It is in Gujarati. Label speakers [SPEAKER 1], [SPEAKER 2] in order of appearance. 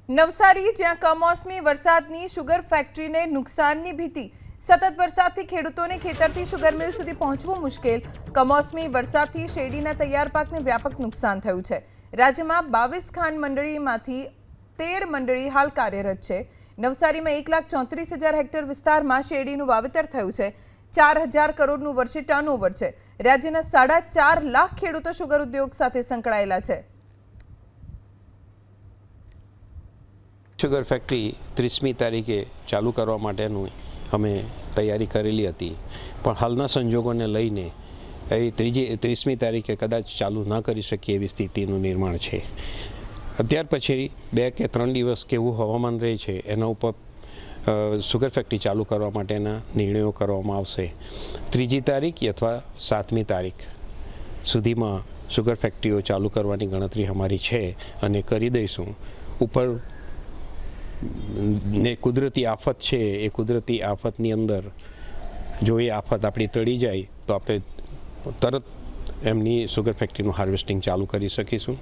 [SPEAKER 1] નવસારી જ્યાં કમોસમી વરસાદની શુગર ફેક્ટરીને નુકસાનની ભીતિ, સતત વરસાદથી ખેડૂતોને ખેતરથી શુગર મિલ સુધી પહોંચવું મુશ્કેલ। કમોસમી વરસાદથી શેરડીના તૈયાર પાકને વ્યાપક નુકસાન થયું છે। રાજ્યમાં 22 ખાંડ મંડળીમાંથી 13 મંડળી હાલ કાર્યરત છે। નવસારીમાં 1,34,000 હેક્ટર વિસ્તારમાં શેરડીનું વાવેતર થયું છે। 4,000 કરોડનું વર્ષે ટર્નઓવર છે। રાજ્યના 4.5 લાખ ખેડૂતો શુગર ઉદ્યોગ સાથે સંકળાયેલા છે।
[SPEAKER 2] शुगर फैक्ट्री 30મી તારીખે ચાલુ કરવા માટેનું અમે તૈયારી કરેલી હતી, પણ હાલના સંજોગોને લઈને એ 30મી તારીખે કદાચ ચાલુ ન કરી શકીએ એવી સ્થિતિનું નિર્માણ છે। અત્યાર પછી 2 કે 3 દિવસ કેવું હવામાન રહે છે એના ઉપર શુગર ફેક્ટરી ચાલુ કરવા માટેના નિર્ણયો કરવામાં આવશે। 3જી તારીખ અથવા 7મી તારીખ સુધીમાં શુગર ફેક્ટરીઓ ચાલુ કરવાની ગણતરી અમારી છે અને કરી દઈશું। ઉપર ને કુદરતી આફત છે, એ કુદરતી આફતની અંદર જો એ આફત આપણી ટળી જાય તો આપણે તરત એમની શુગર ફેક્ટરીનું હાર્વેસ્ટિંગ ચાલુ કરી શકીશું।